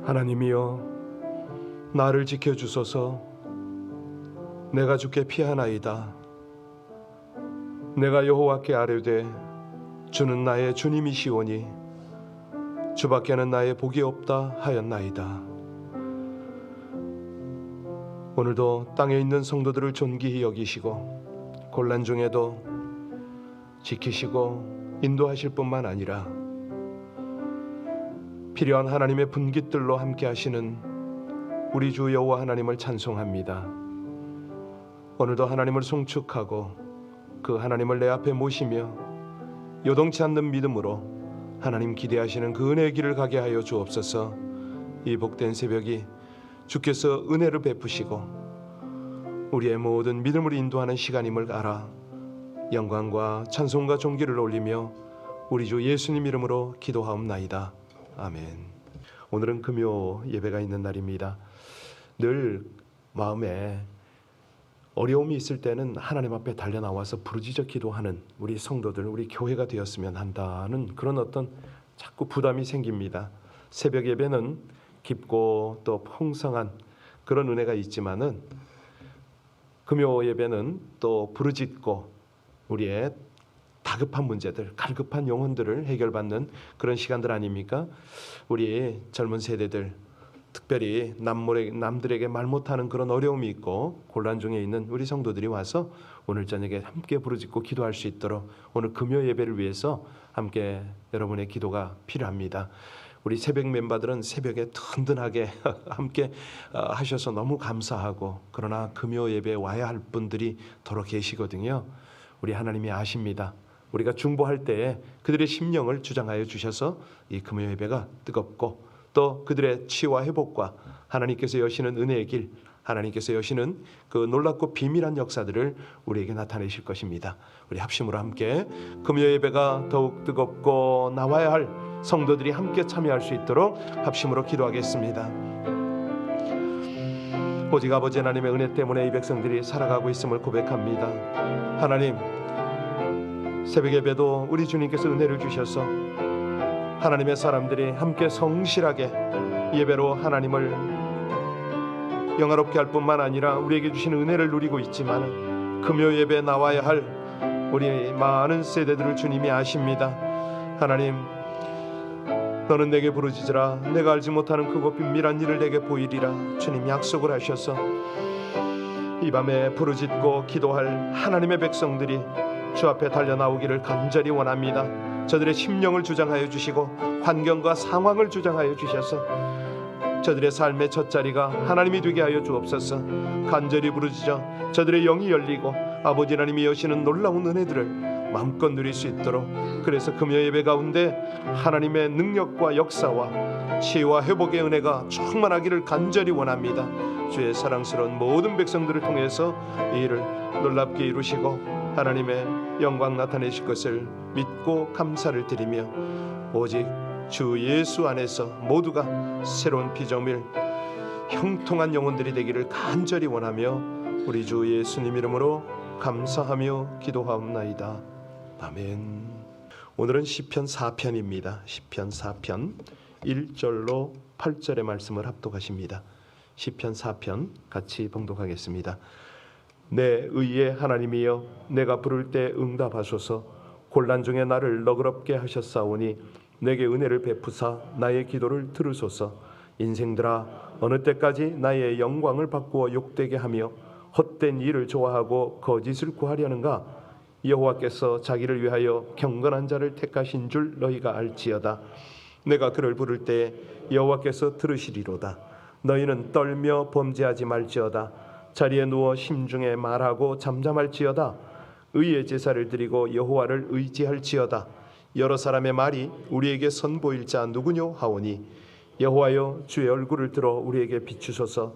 하나님이여, 나를 지켜주소서. 내가 주께 피하나이다. 내가 여호와께 아뢰되 주는 나의 주님이시오니 주밖에는 나의 복이 없다 하였나이다. 오늘도 땅에 있는 성도들을 존귀히 여기시고 곤란 중에도 지키시고 인도하실 뿐만 아니라 필요한 하나님의 분깃들로 함께 하시는 우리 주 여호와 하나님을 찬송합니다. 오늘도 하나님을 송축하고 그 하나님을 내 앞에 모시며 요동치 않는 믿음으로 하나님 기대하시는 그 은혜의 길을 가게 하여 주옵소서. 이 복된 새벽이 주께서 은혜를 베푸시고 우리의 모든 믿음을 인도하는 시간임을 알아 영광과 찬송과 존귀를 올리며 우리 주 예수님 이름으로 기도하옵나이다. 아멘. 오늘은 금요 예배가 있는 날입니다. 늘 마음에 어려움이 있을 때는 하나님 앞에 달려나와서 부르짖어 기도하는 우리 성도들, 우리 교회가 되었으면 한다는 그런 어떤 자꾸 부담이 생깁니다. 새벽 예배는 깊고 또 풍성한 그런 은혜가 있지만은 금요 예배는 또 부르짖고 우리의 다급한 문제들, 갈급한 영혼들을 해결받는 그런 시간들 아닙니까? 우리 젊은 세대들, 특별히 남들에게 말 못하는 그런 어려움이 있고 곤란 중에 있는 우리 성도들이 와서 오늘 저녁에 함께 부르짖고 기도할 수 있도록 오늘 금요 예배를 위해서 함께 여러분의 기도가 필요합니다. 우리 새벽 멤버들은 새벽에 든든하게 함께 하셔서 너무 감사하고, 그러나 금요 예배에 와야 할 분들이 더러 계시거든요. 우리 하나님이 아십니다. 우리가 중보할 때에 그들의 심령을 주장하여 주셔서 이 금요 예배가 뜨겁고 또 그들의 치유와 회복과 하나님께서 여시는 은혜의 길, 하나님께서 여시는 그 놀랍고 비밀한 역사들을 우리에게 나타내실 것입니다. 우리 합심으로 함께 금요 예배가 더욱 뜨겁고 나와야 할 성도들이 함께 참여할 수 있도록 합심으로 기도하겠습니다. 오직 아버지 하나님의 은혜 때문에 이 백성들이 살아가고 있음을 고백합니다. 하나님, 새벽 예배도 우리 주님께서 은혜를 주셔서 하나님의 사람들이 함께 성실하게 예배로 하나님을 영화롭게 할 뿐만 아니라 우리에게 주시는 은혜를 누리고 있지만 금요 예배에 나와야 할 우리 많은 세대들을 주님이 아십니다. 하나님, 너는 내게 부르짖으라. 내가 알지 못하는 크고 비밀한 일을 내게 보이리라. 주님 약속을 하셔서 이 밤에 부르짖고 기도할 하나님의 백성들이 주 앞에 달려나오기를 간절히 원합니다. 저들의 심령을 주장하여 주시고 환경과 상황을 주장하여 주셔서 저들의 삶의 젖자리가 하나님이 되게 하여 주옵소서. 간절히 부르짖어 저들의 영이 열리고 아버지 하나님이 여시는 놀라운 은혜들을 마음껏 누릴 수 있도록, 그래서 금요 예배 가운데 하나님의 능력과 역사와 치유와 회복의 은혜가 충만하기를 간절히 원합니다. 주의 사랑스러운 모든 백성들을 통해서 이 일을 놀랍게 이루시고 하나님의 영광 나타내실 것을 믿고 감사를 드리며 오직 주 예수 안에서 모두가 새로운 피조물 형통한 영혼들이 되기를 간절히 원하며 우리 주 예수님 이름으로 감사하며 기도하옵나이다. 아멘. 오늘은 시편 4편입니다. 시편 4편 1절로 8절의 말씀을 합독하십니다. 시편 4편 같이 봉독하겠습니다. 내 의의 하나님이여, 내가 부를 때 응답하소서. 곤란 중에 나를 너그럽게 하셨사오니 내게 은혜를 베푸사 나의 기도를 들으소서. 인생들아, 어느 때까지 나의 영광을 바꾸어 욕되게 하며 헛된 일을 좋아하고 거짓을 구하려는가? 여호와께서 자기를 위하여 경건한 자를 택하신 줄 너희가 알지어다. 내가 그를 부를 때 여호와께서 들으시리로다. 너희는 떨며 범죄하지 말지어다. 자리에 누워 심중에 말하고 잠잠할지어다. 의의 제사를 드리고 여호와를 의지할지어다. 여러 사람의 말이 우리에게 선보일 자 누구뇨 하오니 여호와여, 주의 얼굴을 들어 우리에게 비추소서.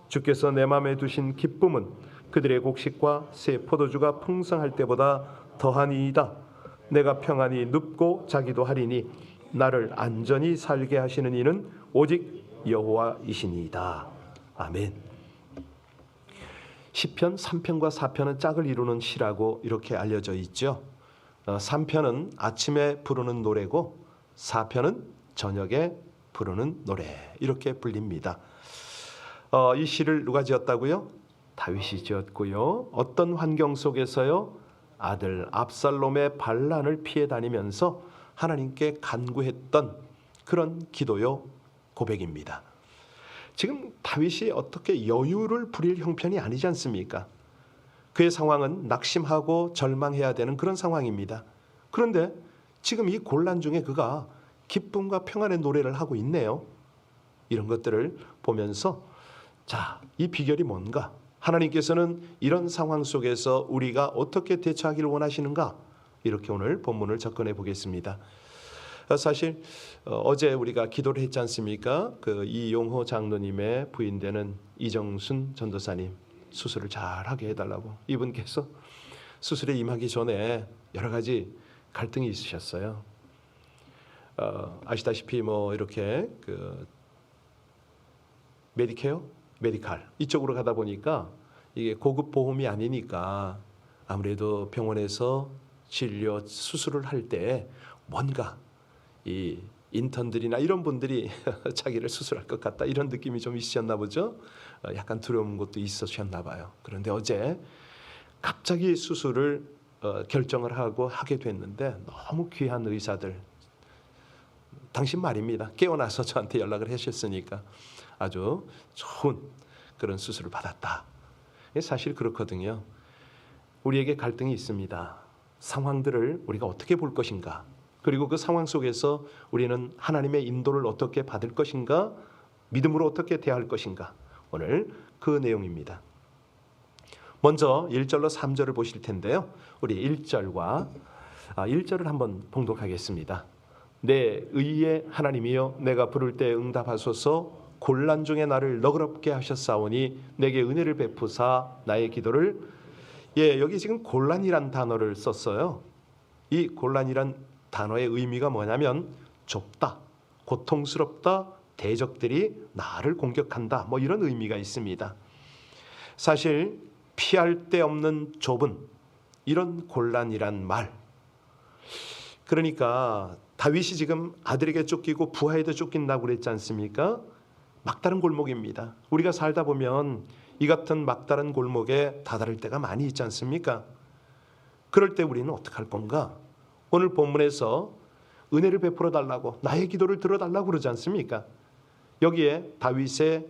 주께서 내 마음에 두신 기쁨은 그들의 곡식과 새 포도주가 풍성할 때보다 더하니이다. 내가 평안히 눕고 자기도 하리니 나를 안전히 살게 하시는 이는 오직 여호와이시니이다. 아멘. 시편 3편과 4편은 짝을 이루는 시라고 이렇게 알려져 있죠. 3편은 아침에 부르는 노래고 4편은 저녁에 부르는 노래 이렇게 불립니다. 이 시를 누가 지었다고요? 다윗이 지었고요. 어떤 환경 속에서요? 아들 압살롬의 반란을 피해 다니면서 하나님께 간구했던 그런 기도요 고백입니다. 지금 다윗이 어떻게 여유를 부릴 형편이 아니지 않습니까? 그의 상황은 낙심하고 절망해야 되는 그런 상황입니다. 그런데 지금 이 곤란 중에 그가 기쁨과 평안의 노래를 하고 있네요. 이런 것들을 보면서 자, 이 비결이 뭔가? 하나님께서는 이런 상황 속에서 우리가 어떻게 대처하기를 원하시는가? 이렇게 오늘 본문을 접근해 보겠습니다. 사실 어제 우리가 기도를 했지 않습니까? 그 이용호 장로님의 부인되는 이정순 전도사님 수술을 잘하게 해달라고. 이분께서 수술에 임하기 전에 여러 가지 갈등이 있으셨어요. 아시다시피 뭐 이렇게 그 메디칼 이쪽으로 가다 보니까 이게 고급 보험이 아니니까 아무래도 병원에서 진료 수술을 할 때 뭔가 이 인턴들이나 이런 분들이 자기를 수술할 것 같다 이런 느낌이 좀 있으셨나 보죠. 약간 두려운 것도 있으셨나 봐요. 그런데 어제 갑자기 수술을 결정을 하게 됐는데 너무 귀한 의사들, 당신 말입니다. 깨어나서 저한테 연락을 하셨으니까 아주 좋은 그런 수술을 받았다. 사실 그렇거든요. 우리에게 갈등이 있습니다. 상황들을 우리가 어떻게 볼 것인가, 그리고 그 상황 속에서 우리는 하나님의 인도를 어떻게 받을 것인가, 믿음으로 어떻게 대할 것인가, 오늘 그 내용입니다. 먼저 1절로 3절을 보실 텐데요. 우리 1절을 한번 봉독하겠습니다. 내 의의 하나님이여 내가 부를 때 응답하소서. 곤란 중에 나를 너그럽게 하셨사오니 내게 은혜를 베푸사 나의 기도를. 여기 지금 곤란이란 단어를 썼어요. 이 곤란이란 단어의 의미가 뭐냐면 좁다, 고통스럽다, 대적들이 나를 공격한다, 뭐 이런 의미가 있습니다. 사실 피할 데 없는 좁은 이런 곤란이란 말, 그러니까 다윗이 지금 아들에게 쫓기고 부하에도 쫓긴다고 그랬지 않습니까? 막다른 골목입니다. 우리가 살다 보면 이 같은 막다른 골목에 다다를 때가 많이 있지 않습니까? 그럴 때 우리는 어떻게 할 건가? 오늘 본문에서 은혜를 베풀어 달라고, 나의 기도를 들어달라고 그러지 않습니까? 여기에 다윗의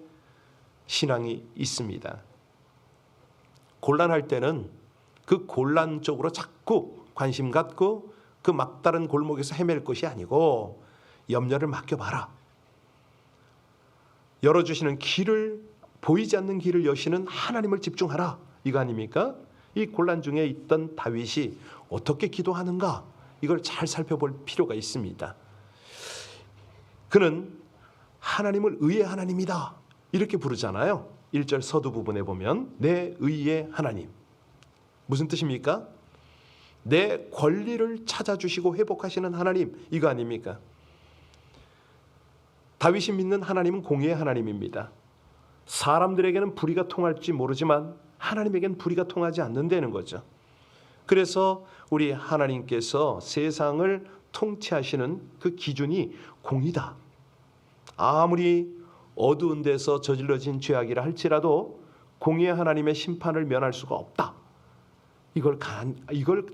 신앙이 있습니다. 곤란할 때는 그 곤란 쪽으로 자꾸 관심 갖고 그 막다른 골목에서 헤맬 것이 아니고 염려를 맡겨봐라. 열어주시는 길을, 보이지 않는 길을 여시는 하나님을 집중하라, 이거 아닙니까? 이 곤란 중에 있던 다윗이 어떻게 기도하는가, 이걸 잘 살펴볼 필요가 있습니다. 그는 하나님을 의의 하나님이다 이렇게 부르잖아요. 1절 서두 부분에 보면 내 의의 하나님, 무슨 뜻입니까? 내 권리를 찾아주시고 회복하시는 하나님, 이거 아닙니까? 다윗이 믿는 하나님은 공의의 하나님입니다. 사람들에게는 불의가 통할지 모르지만 하나님에게는 불의가 통하지 않는다는 거죠. 그래서 우리 하나님께서 세상을 통치하시는 그 기준이 공의다. 아무리 어두운 데서 저질러진 죄악이라 할지라도 공의의 하나님의 심판을 면할 수가 없다. 이걸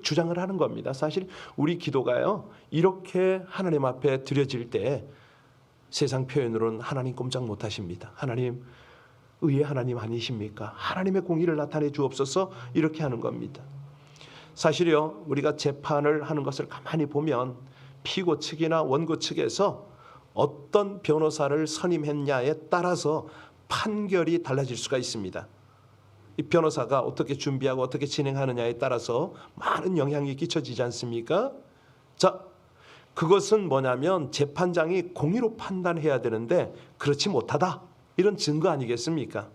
주장을 하는 겁니다. 사실 우리 기도가요, 이렇게 하나님 앞에 드려질 때 세상 표현으로는 하나님 꼼짝 못하십니다. 하나님 의의 하나님 아니십니까? 하나님의 공의를 나타내 주옵소서, 이렇게 하는 겁니다. 사실요, 우리가 재판을 하는 것을 가만히 보면 피고 측이나 원고 측에서 어떤 변호사를 선임했냐에 따라서 판결이 달라질 수가 있습니다. 이 변호사가 어떻게 준비하고 어떻게 진행하느냐에 따라서 많은 영향이 끼쳐지지 않습니까? 자, 그것은 뭐냐면 재판장이 공의로 판단해야 되는데 그렇지 못하다, 이런 증거 아니겠습니까?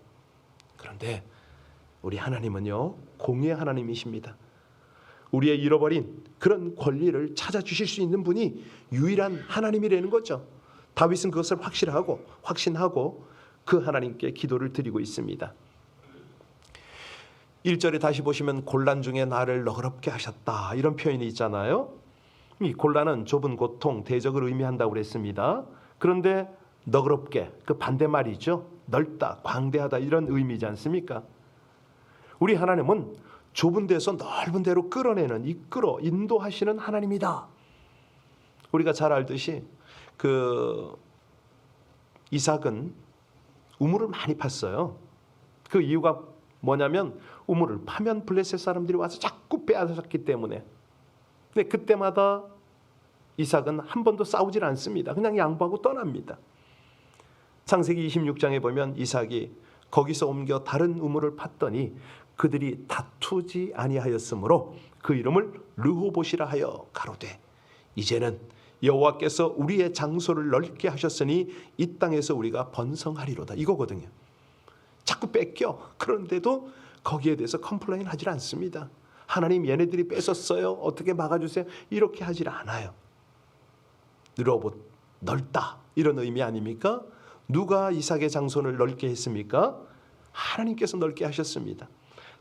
그런데 우리 하나님은요, 공의의 하나님이십니다. 우리의 잃어버린 그런 권리를 찾아주실 수 있는 분이 유일한 하나님이라는 거죠. 다윗은 그것을 확신하고 그 하나님께 기도를 드리고 있습니다. 1절에 다시 보시면 곤란 중에 나를 너그럽게 하셨다, 이런 표현이 있잖아요. 이 곤란은 좁은 고통, 대적을 의미한다고 그랬습니다. 그런데 너그럽게, 그 반대말이죠. 넓다, 광대하다 이런 의미지 않습니까? 우리 하나님은 좁은 데서 넓은 데로 끌어내는, 이끌어 인도하시는 하나님이다. 우리가 잘 알듯이 이삭은 우물을 많이 팠어요. 그 이유가 뭐냐면 우물을 파면 블레셋 사람들이 와서 자꾸 빼앗았기 때문에. 근데 그때마다 이삭은 한 번도 싸우질 않습니다. 그냥 양보하고 떠납니다. 창세기 26장에 보면 이삭이 거기서 옮겨 다른 우물을 팠더니 그들이 다투지 아니하였으므로 그 이름을 르호봇이라 하여 가로되 이제는 여호와께서 우리의 장소를 넓게 하셨으니 이 땅에서 우리가 번성하리로다, 이거거든요. 자꾸 뺏겨. 그런데도 거기에 대해서 컴플레인 하질 않습니다. 하나님, 얘네들이 뺏었어요, 어떻게 막아주세요, 이렇게 하질 않아요. 르호봇, 넓다, 이런 의미 아닙니까? 누가 이삭의 장소를 넓게 했습니까? 하나님께서 넓게 하셨습니다.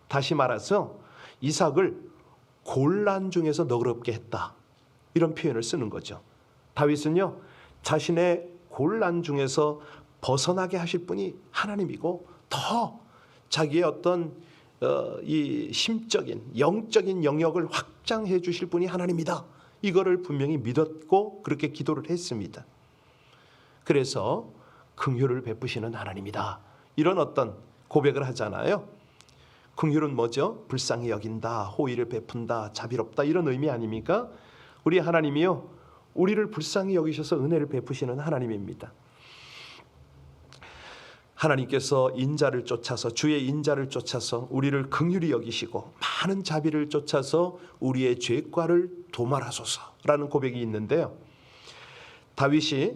다시 말해서 이삭을 곤란 중에서 너그럽게 했다, 이런 표현을 쓰는 거죠. 다윗은요, 자신의 곤란 중에서 벗어나게 하실 분이 하나님이고 더 자기의 어떤 이 심적인 영적인 영역을 확장해 주실 분이 하나님이다, 이거를 분명히 믿었고 그렇게 기도를 했습니다. 그래서 긍휼을 베푸시는 하나님이다, 이런 어떤 고백을 하잖아요. 긍휼은 뭐죠? 불쌍히 여긴다, 호의를 베푼다, 자비롭다, 이런 의미 아닙니까? 우리 하나님이요, 우리를 불쌍히 여기셔서 은혜를 베푸시는 하나님입니다. 하나님께서 인자를 쫓아서, 주의 인자를 쫓아서 우리를 긍휼히 여기시고 많은 자비를 쫓아서 우리의 죄과를 도말하소서라는 고백이 있는데요. 다윗이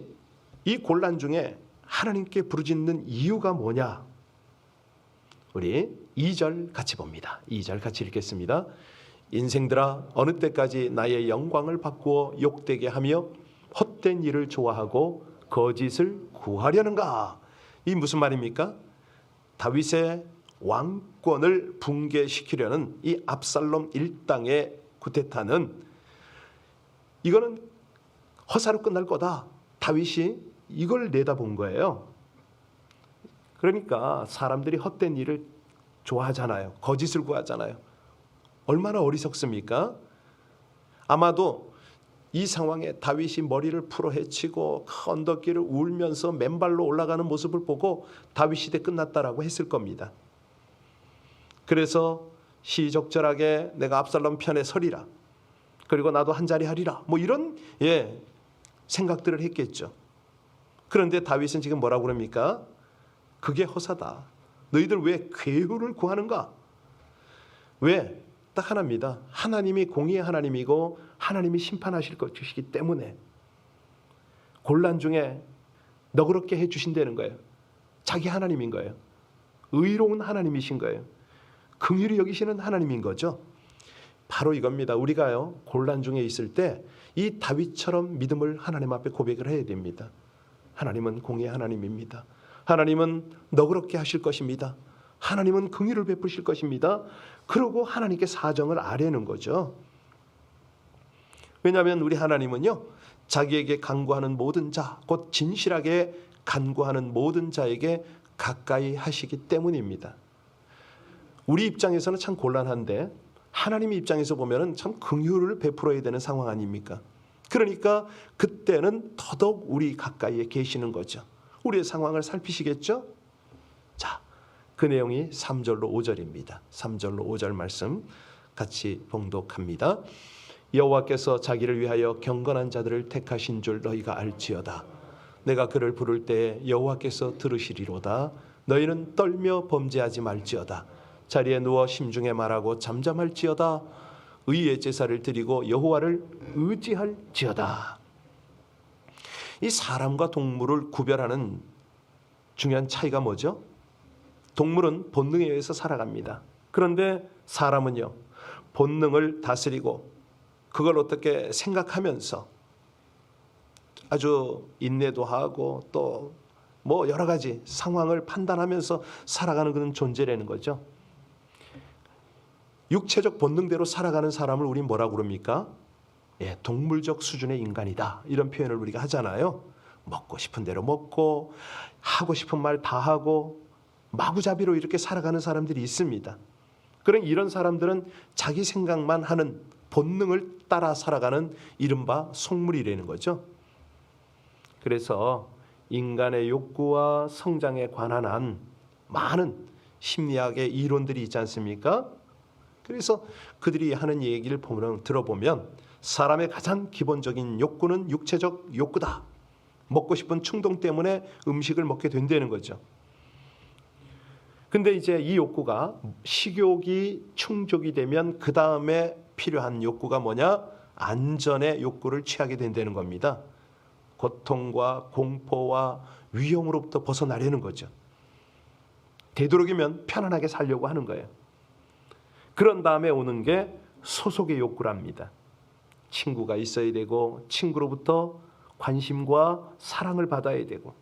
이 곤란 중에 하나님께 부르짖는 이유가 뭐냐? 우리 2절 같이 봅니다. 2절 같이 읽겠습니다. 인생들아, 어느 때까지 나의 영광을 바꾸어 욕되게 하며 헛된 일을 좋아하고 거짓을 구하려는가? 이 무슨 말입니까? 다윗의 왕권을 붕괴시키려는 이 압살롬 일당의 쿠데타는, 이거는 허사로 끝날 거다. 다윗이 이걸 내다본 거예요. 그러니까 사람들이 헛된 일을 좋아하잖아요. 거짓을 구하잖아요. 얼마나 어리석습니까? 아마도 이 상황에 다윗이 머리를 풀어 헤치고 그 언덕길을 울면서 맨발로 올라가는 모습을 보고 다윗 시대 끝났다라고 했을 겁니다. 그래서 시적절하게 내가 압살롬 편에 서리라, 그리고 나도 한 자리 하리라, 뭐 이런 생각들을 했겠죠. 그런데 다윗은 지금 뭐라고 그럽니까? 그게 허사다. 너희들 왜 괴후를 구하는가? 왜? 딱 하나입니다. 하나님이 공의의 하나님이고 하나님이 심판하실 것이기 때문에 곤란 중에 너그럽게 해주신다는 거예요. 자기 하나님인 거예요. 의로운 하나님이신 거예요. 긍휼히 여기시는 하나님인 거죠. 바로 이겁니다. 우리가요, 곤란 중에 있을 때 이 다윗처럼 믿음을 하나님 앞에 고백을 해야 됩니다. 하나님은 공의의 하나님입니다. 하나님은 너그럽게 하실 것입니다. 하나님은 긍휼을 베푸실 것입니다. 그러고 하나님께 사정을 아뢰는 거죠. 왜냐하면 우리 하나님은요, 자기에게 간구하는 모든 자, 곧 진실하게 간구하는 모든 자에게 가까이 하시기 때문입니다. 우리 입장에서는 참 곤란한데 하나님 입장에서 보면은 참 긍휼을 베풀어야 되는 상황 아닙니까? 그러니까 그때는 더더욱 우리 가까이에 계시는 거죠. 우리의 상황을 살피시겠죠? 자, 그 내용이 3절로 5절입니다. 3절로 5절 말씀 같이 봉독합니다. 여호와께서 자기를 위하여 경건한 자들을 택하신 줄 너희가 알지어다. 내가 그를 부를 때에 여호와께서 들으시리로다. 너희는 떨며 범죄하지 말지어다. 자리에 누워 심중에 말하고 잠잠할지어다. 의의 제사를 드리고 여호와를 의지할지어다. 이 사람과 동물을 구별하는 중요한 차이가 뭐죠? 동물은 본능에 의해서 살아갑니다. 그런데 사람은요, 본능을 다스리고 그걸 어떻게 생각하면서 아주 인내도 하고 또 뭐 여러 가지 상황을 판단하면서 살아가는 그런 존재라는 거죠. 육체적 본능대로 살아가는 사람을 우리 뭐라고 그럽니까? 동물적 수준의 인간이다, 이런 표현을 우리가 하잖아요. 먹고 싶은 대로 먹고 하고 싶은 말 다 하고 마구잡이로 이렇게 살아가는 사람들이 있습니다. 그런 이런 사람들은 자기 생각만 하는 본능을 따라 살아가는 이른바 속물이라는 거죠. 그래서 인간의 욕구와 성장에 관한 한 많은 심리학의 이론들이 있지 않습니까? 그래서 그들이 하는 얘기를 들어보면 사람의 가장 기본적인 욕구는 육체적 욕구다. 먹고 싶은 충동 때문에 음식을 먹게 된다는 거죠. 근데 이제 이 욕구가 식욕이 충족이 되면 그 다음에 필요한 욕구가 뭐냐? 안전의 욕구를 취하게 된다는 겁니다. 고통과 공포와 위험으로부터 벗어나려는 거죠. 되도록이면 편안하게 살려고 하는 거예요. 그런 다음에 오는 게 소속의 욕구랍니다. 친구가 있어야 되고 친구로부터 관심과 사랑을 받아야 되고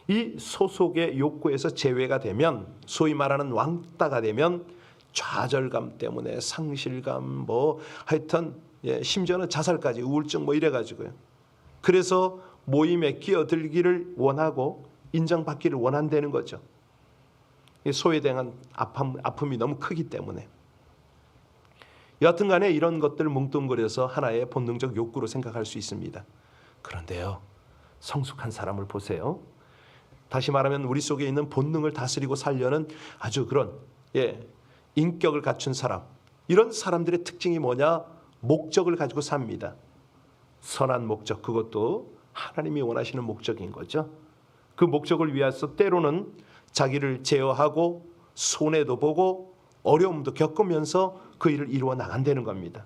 이 소속의 욕구에서 제외가 되면 소위 말하는 왕따가 되면 좌절감 때문에 상실감 하여튼 심지어는 자살까지 우울증 이래가지고요. 그래서 모임에 끼어들기를 원하고 인정받기를 원한다는 거죠. 소에 대한 아픔이 너무 크기 때문에. 여하튼 간에 이런 것들을 뭉뚱그려서 하나의 본능적 욕구로 생각할 수 있습니다. 그런데요, 성숙한 사람을 보세요. 다시 말하면 우리 속에 있는 본능을 다스리고 살려는 아주 그런 인격을 갖춘 사람. 이런 사람들의 특징이 뭐냐? 목적을 가지고 삽니다. 선한 목적, 그것도 하나님이 원하시는 목적인 거죠. 그 목적을 위해서 때로는 자기를 제어하고 손해도 보고 어려움도 겪으면서 그 일을 이루어 나간다는 겁니다.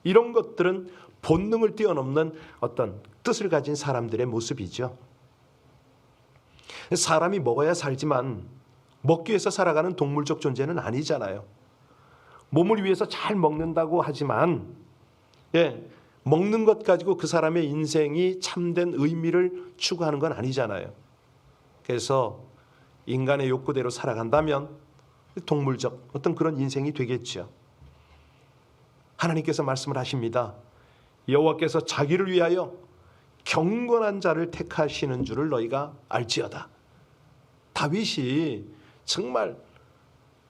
이런 것들은 본능을 뛰어넘는 어떤 뜻을 가진 사람들의 모습이죠. 사람이 먹어야 살지만 먹기 위해서 살아가는 동물적 존재는 아니잖아요. 몸을 위해서 잘 먹는다고 하지만 먹는 것 가지고 그 사람의 인생이 참된 의미를 추구하는 건 아니잖아요. 그래서 인간의 욕구대로 살아간다면 동물적 어떤 그런 인생이 되겠죠. 하나님께서 말씀을 하십니다. 여호와께서 자기를 위하여 경건한 자를 택하시는 줄을 너희가 알지어다. 다윗이 정말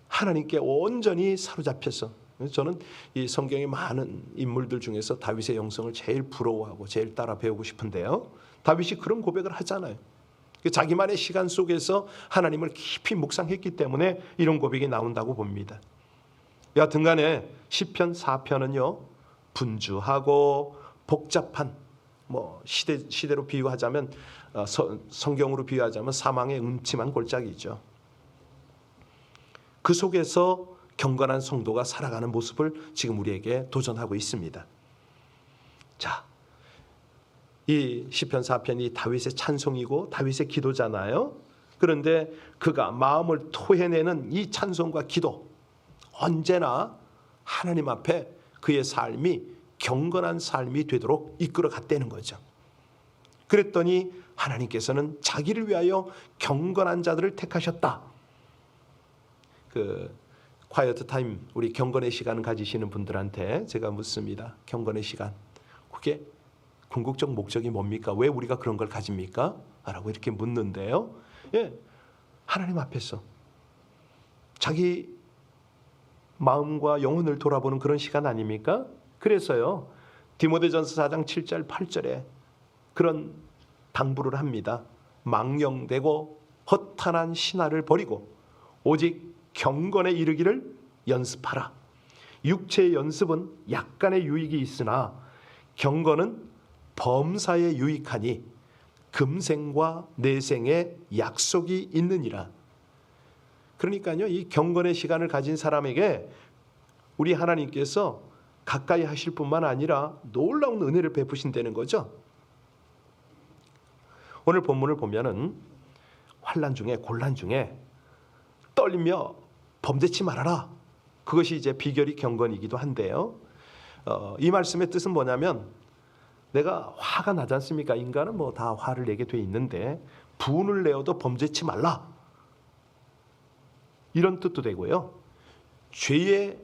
하나님께 온전히 사로잡혀서, 저는 이 성경의 많은 인물들 중에서 다윗의 영성을 제일 부러워하고 제일 따라 배우고 싶은데요. 다윗이 그런 고백을 하잖아요. 자기만의 시간 속에서 하나님을 깊이 묵상했기 때문에 이런 고백이 나온다고 봅니다. 여하튼 간에 시편 4편은요. 분주하고 복잡한 시대로 비유하자면 성경으로 비유하자면 사망의 음침한 골짜기죠. 그 속에서 경건한 성도가 살아가는 모습을 지금 우리에게 도전하고 있습니다. 자, 이 시편 4편이 다윗의 찬송이고 다윗의 기도잖아요. 그런데 그가 마음을 토해내는 이 찬송과 기도, 언제나 하나님 앞에 그의 삶이 경건한 삶이 되도록 이끌어 갔다는 거죠. 그랬더니 하나님께서는 자기를 위하여 경건한 자들을 택하셨다. 콰이어트 타임, 우리 경건의 시간을 가지시는 분들한테 제가 묻습니다. 경건의 시간, 그게 궁극적 목적이 뭡니까? 왜 우리가 그런 걸 가집니까? 라고 이렇게 묻는데요. 하나님 앞에서 자기 마음과 영혼을 돌아보는 그런 시간 아닙니까? 그래서요, 디모데전서 4장 7절 8절에 그런 당부를 합니다. 망령되고 허탄한 신화를 버리고 오직 경건에 이르기를 연습하라. 육체의 연습은 약간의 유익이 있으나 경건은 범사에 유익하니 금생과 내생에 약속이 있느니라. 그러니까요, 이 경건의 시간을 가진 사람에게 우리 하나님께서 가까이 하실 뿐만 아니라 놀라운 은혜를 베푸신다는 거죠. 오늘 본문을 보면은 환난 중에, 곤란 중에 떨며 범죄치 말아라. 그것이 이제 비결이 경건이기도 한데요. 이 말씀의 뜻은 뭐냐면, 내가 화가 나지 않습니까? 인간은 다 화를 내게 돼 있는데 분을 내어도 범죄치 말라. 이런 뜻도 되고요. 죄의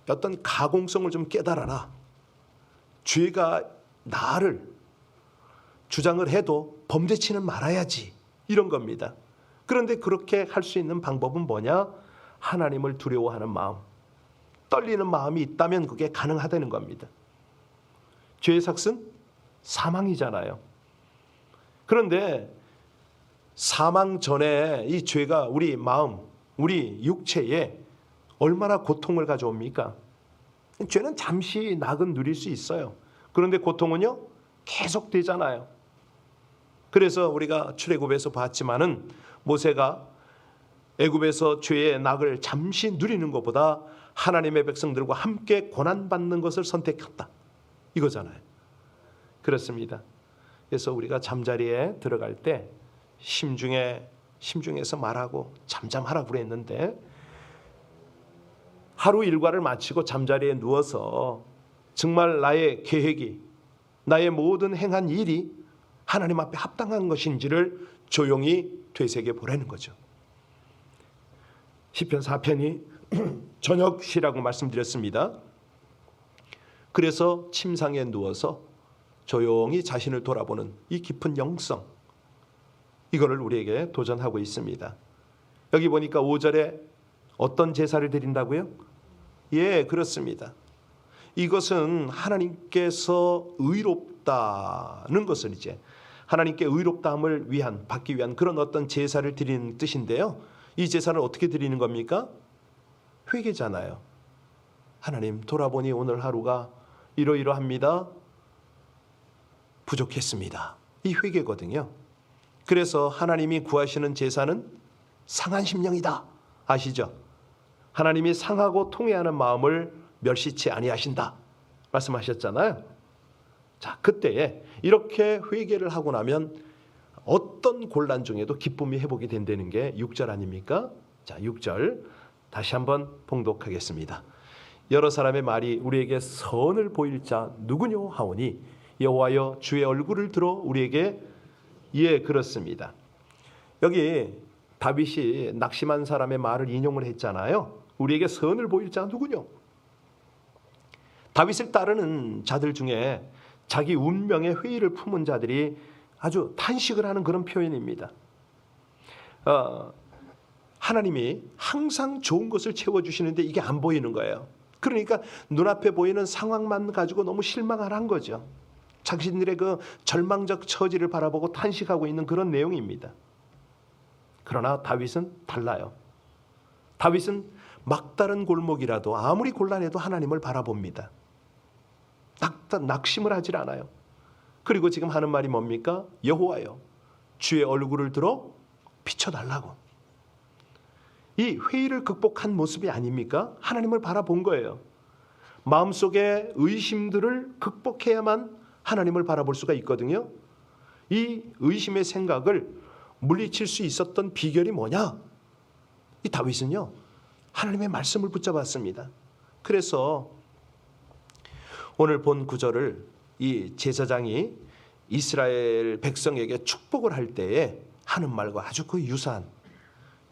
어떤 가공성을 좀 깨달아라. 죄가 나를 주장을 해도 범죄치는 말아야지, 이런 겁니다. 그런데 그렇게 할 수 있는 방법은 뭐냐? 하나님을 두려워하는 마음, 떨리는 마음이 있다면 그게 가능하다는 겁니다. 죄의 삭은 사망이잖아요. 그런데 사망 전에 이 죄가 우리 마음, 우리 육체에 얼마나 고통을 가져옵니까? 죄는 잠시 낙은 누릴 수 있어요. 그런데 고통은요, 계속 되잖아요. 그래서 우리가 출애굽에서 봤지만은 모세가 애굽에서 죄의 낙을 잠시 누리는 것보다 하나님의 백성들과 함께 고난받는 것을 선택했다, 이거잖아요. 그렇습니다. 그래서 우리가 잠자리에 들어갈 때 심중에서 말하고 잠잠하라고 그랬는데, 하루 일과를 마치고 잠자리에 누워서 정말 나의 계획이, 나의 모든 행한 일이 하나님 앞에 합당한 것인지를 조용히 되새겨 보라는 거죠. 시편 4편이 저녁 시라고 말씀드렸습니다. 그래서 침상에 누워서 조용히 자신을 돌아보는 이 깊은 영성, 이거를 우리에게 도전하고 있습니다. 여기 보니까 5절에 어떤 제사를 드린다고요? 예, 그렇습니다. 이것은 하나님께서 의롭다는 것을, 이제 하나님께 의롭다함을 받기 위한 그런 어떤 제사를 드리는 뜻인데요. 이 제사를 어떻게 드리는 겁니까? 회개잖아요. 하나님, 돌아보니 오늘 하루가 이러이러합니다. 부족했습니다. 이 회개거든요. 그래서 하나님이 구하시는 제사는 상한 심령이다, 아시죠? 하나님이 상하고 통회하는 마음을 멸시치 아니하신다 말씀하셨잖아요. 자, 그때에 이렇게 회개를 하고 나면 어떤 곤란 중에도 기쁨이 회복이 된다는 게 6절 아닙니까? 자, 6절 다시 한번 봉독하겠습니다. 여러 사람의 말이 우리에게 선을 보일 자 누구뇨 하오니 여호와여 주의 얼굴을 들어 우리에게. 예, 그렇습니다. 여기 다윗이 낙심한 사람의 말을 인용을 했잖아요. 우리에게 선을 보일 자가 누구뇨? 다윗을 따르는 자들 중에 자기 운명의 회의를 품은 자들이 아주 탄식을 하는 그런 표현입니다. 하나님이 항상 좋은 것을 채워주시는데 이게 안 보이는 거예요. 그러니까 눈앞에 보이는 상황만 가지고 너무 실망을 한 거죠. 자신들의 그 절망적 처지를 바라보고 탄식하고 있는 그런 내용입니다. 그러나 다윗은 달라요. 다윗은 막다른 골목이라도 아무리 곤란해도 하나님을 바라봅니다. 낙심을 하질 않아요. 그리고 지금 하는 말이 뭡니까? 여호와여 주의 얼굴을 들어 비춰달라고. 이 회의를 극복한 모습이 아닙니까? 하나님을 바라본 거예요. 마음속의 의심들을 극복해야만 하나님을 바라볼 수가 있거든요. 이 의심의 생각을 물리칠 수 있었던 비결이 뭐냐? 이 다윗은요, 하나님의 말씀을 붙잡았습니다. 그래서 오늘 본 구절을 이 제사장이 이스라엘 백성에게 축복을 할 때에 하는 말과 아주 그 유사한,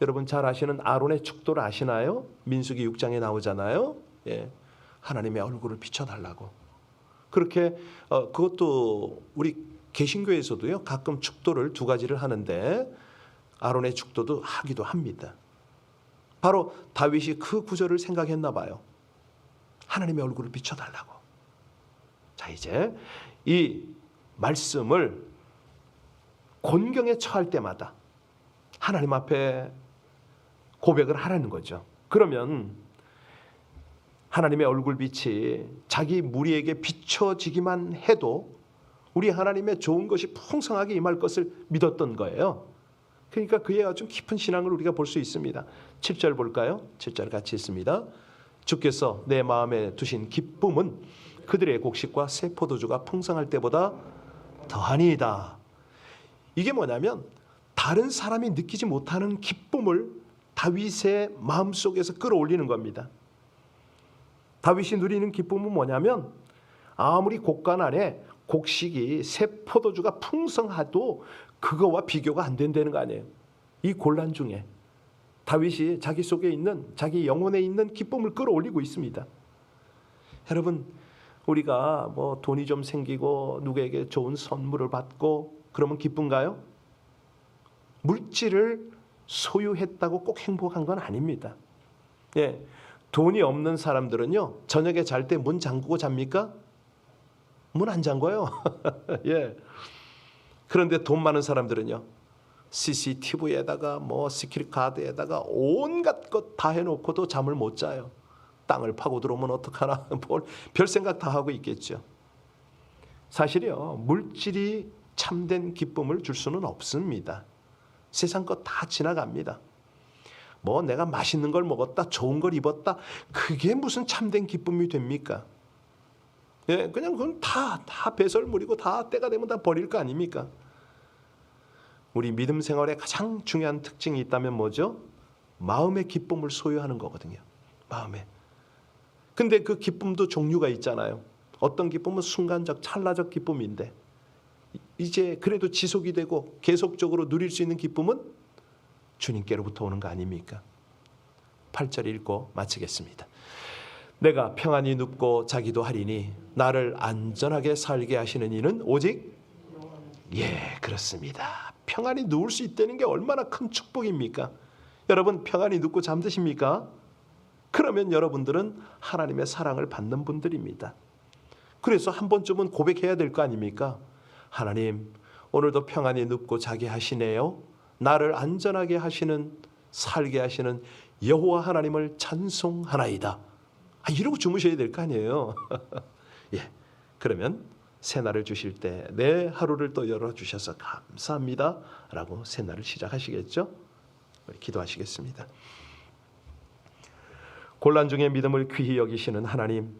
여러분 잘 아시는 아론의 축도를 아시나요? 민수기 6장에 나오잖아요. 예, 하나님의 얼굴을 비춰달라고. 그렇게 그것도 우리 개신교에서도요 가끔 축도를 두 가지를 하는데 아론의 축도도 하기도 합니다. 바로 다윗이 그 구절을 생각했나 봐요. 하나님의 얼굴을 비춰달라고. 자, 이제 이 말씀을 곤경에 처할 때마다 하나님 앞에 고백을 하라는 거죠. 그러면 하나님의 얼굴빛이 자기 무리에게 비춰지기만 해도 우리 하나님의 좋은 것이 풍성하게 임할 것을 믿었던 거예요. 그러니까 그에 아주 깊은 신앙을 우리가 볼 수 있습니다. 7절 볼까요? 7절 같이 있습니다. 주께서 내 마음에 두신 기쁨은 그들의 곡식과 새 포도주가 풍성할 때보다 더하니이다. 이게 뭐냐면 다른 사람이 느끼지 못하는 기쁨을 다윗의 마음속에서 끌어올리는 겁니다. 다윗이 누리는 기쁨은 뭐냐면 아무리 곡간 안에 곡식이 새 포도주가 풍성하도 그거와 비교가 안 된다는 거 아니에요. 이 곤란 중에 다윗이 자기 속에 있는, 자기 영혼에 있는 기쁨을 끌어올리고 있습니다. 여러분, 우리가 뭐 돈이 좀 생기고 누구에게 좋은 선물을 받고 그러면 기쁜가요? 물질을 소유했다고 꼭 행복한 건 아닙니다. 예, 돈이 없는 사람들은요, 저녁에 잘 때 문 잠그고 잡니까? 문 안 잠궈요. 예. 그런데 돈 많은 사람들은요, CCTV에다가 뭐 시큐리티 가드에다가 온갖 것 다 해놓고도 잠을 못 자요. 땅을 파고 들어오면 어떡하나, 별 생각 다 하고 있겠죠. 사실이요, 물질이 참된 기쁨을 줄 수는 없습니다. 세상 것 다 지나갑니다. 뭐 내가 맛있는 걸 먹었다, 좋은 걸 입었다, 그게 무슨 참된 기쁨이 됩니까? 예, 그냥 그건 다 배설물이고 다 때가 되면 다 버릴 거 아닙니까? 우리 믿음 생활에 가장 중요한 특징이 있다면 뭐죠? 마음의 기쁨을 소유하는 거거든요. 마음에. 근데 그 기쁨도 종류가 있잖아요. 어떤 기쁨은 순간적, 찰나적 기쁨인데 이제 그래도 지속이 되고 계속적으로 누릴 수 있는 기쁨은 주님께로부터 오는 거 아닙니까? 8절 읽고 마치겠습니다. 내가 평안히 눕고 자기도 하리니 나를 안전하게 살게 하시는 이는 오직 그렇습니다. 평안히 누울 수 있다는 게 얼마나 큰 축복입니까? 여러분 평안히 눕고 잠드십니까? 그러면 여러분들은 하나님의 사랑을 받는 분들입니다. 그래서 한 번쯤은 고백해야 될 거 아닙니까? 하나님, 오늘도 평안히 눕고 자게 하시네요. 나를 안전하게 하시는, 살게 하시는 여호와 하나님을 찬송하나이다. 이러고 주무셔야 될 거 아니에요. 예, 그러면 새날을 주실 때 내 하루를 또 열어주셔서 감사합니다 라고 새날을 시작하시겠죠? 우리 기도하시겠습니다. 곤란 중에 믿음을 귀히 여기시는 하나님,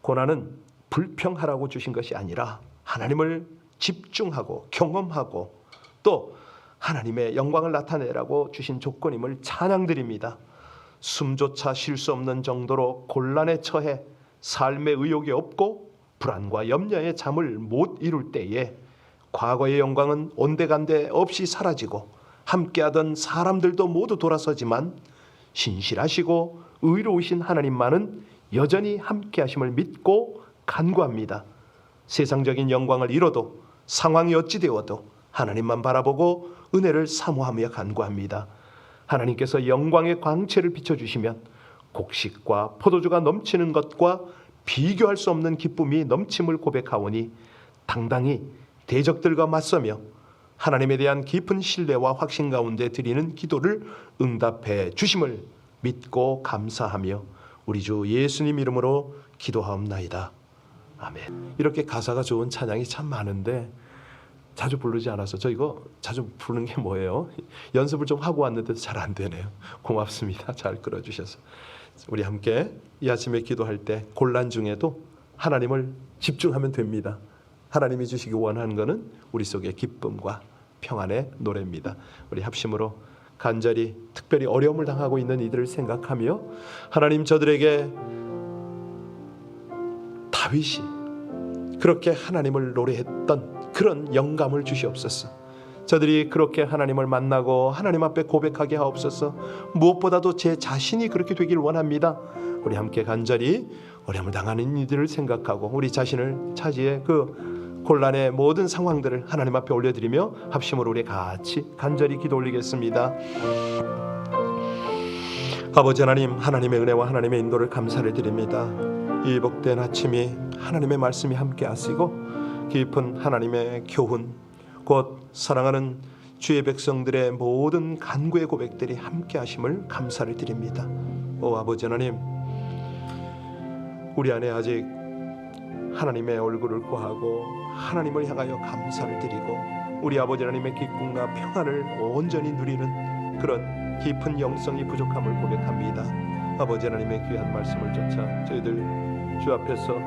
고난은 불평하라고 주신 것이 아니라 하나님을 집중하고 경험하고 또 하나님의 영광을 나타내라고 주신 조건임을 찬양드립니다. 숨조차 쉴 수 없는 정도로 곤란에 처해 삶의 의욕이 없고 불안과 염려에 잠을 못 이룰 때에 과거의 영광은 온데간데 없이 사라지고 함께하던 사람들도 모두 돌아서지만 신실하시고 의로우신 하나님만은 여전히 함께하심을 믿고 간구합니다. 세상적인 영광을 잃어도 상황이 어찌 되어도 하나님만 바라보고 은혜를 사모하며 간구합니다. 하나님께서 영광의 광채를 비춰주시면 곡식과 포도주가 넘치는 것과 비교할 수 없는 기쁨이 넘침을 고백하오니 당당히 대적들과 맞서며 하나님에 대한 깊은 신뢰와 확신 가운데 드리는 기도를 응답해 주심을 믿고 감사하며 우리 주 예수님 이름으로 기도하옵나이다. 아멘. 이렇게 가사가 좋은 찬양이 참 많은데 자주 부르지 않아서 저 이거 자주 부르는 게 뭐예요? 연습을 좀 하고 왔는데도 잘 안 되네요. 고맙습니다. 잘 끌어주셔서. 우리 함께 이 아침에 기도할 때 곤란 중에도 하나님을 집중하면 됩니다. 하나님이 주시기 원하는 것은 우리 속의 기쁨과 평안의 노래입니다. 우리 합심으로 간절히 특별히 어려움을 당하고 있는 이들을 생각하며 하나님, 저들에게 다윗이 그렇게 하나님을 노래했던 그런 영감을 주시옵소서. 저들이 그렇게 하나님을 만나고 하나님 앞에 고백하게 하옵소서. 무엇보다도 제 자신이 그렇게 되길 원합니다. 우리 함께 간절히 어려움을 당하는 이들을 생각하고 우리 자신을 차지해 그 곤란의 모든 상황들을 하나님 앞에 올려드리며 합심으로 우리 같이 간절히 기도 올리겠습니다. 아버지 하나님, 하나님의 은혜와 하나님의 인도를 감사를 드립니다. 이 복된 아침이 하나님의 말씀이 함께 하시고 깊은 하나님의 교훈, 곧 사랑하는 주의 백성들의 모든 간구의 고백들이 함께 하심을 감사를 드립니다. 오 아버지 하나님, 우리 안에 아직 하나님의 얼굴을 구하고 하나님을 향하여 감사를 드리고 우리 아버지 하나님의 기쁨과 평안을 온전히 누리는 그런 깊은 영성이 부족함을 고백합니다. 아버지 하나님의 귀한 말씀을 쫓아 저희들 주 앞에서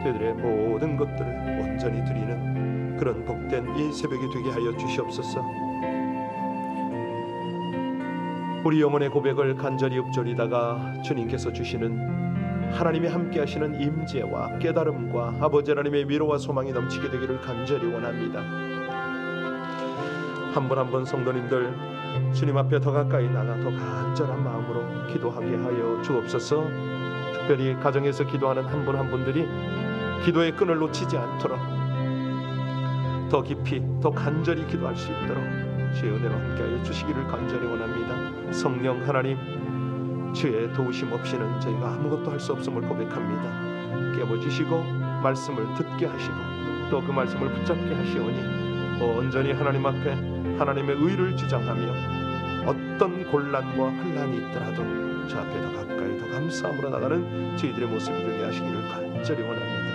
저희들의 모든 것들을 온전히 드리는 그런 복된 이 새벽이 되게 하여 주시옵소서. 우리 영혼의 고백을 간절히 읊조리다가 주님께서 주시는 하나님이 함께 하시는 임재와 깨달음과 아버지 하나님의 위로와 소망이 넘치게 되기를 간절히 원합니다. 한 분 한 분 성도님들 주님 앞에 더 가까이 나가 더 간절한 마음으로 기도하게 하여 주옵소서. 특별히 가정에서 기도하는 한 분 한 분들이 기도의 끈을 놓치지 않도록 더 깊이 더 간절히 기도할 수 있도록 주의 은혜로 함께하여 주시기를 간절히 원합니다. 성령 하나님, 주의 도우심 없이는 저희가 아무것도 할 수 없음을 고백합니다. 깨워주시고 말씀을 듣게 하시고 또 그 말씀을 붙잡게 하시오니 온전히 하나님 앞에 하나님의 의를 주장하며 어떤 곤란과 환난이 있더라도 주 앞에 더 가까이 더 감사함으로 나가는 저희들의 모습이 되게 하시기를 간절히 원합니다.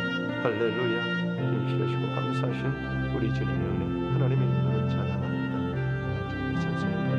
할렐루야. 진실하시고 감사하신 우리 주님의 은혜 하나님의 이름으로 찬양합니다. 주님의 찬송을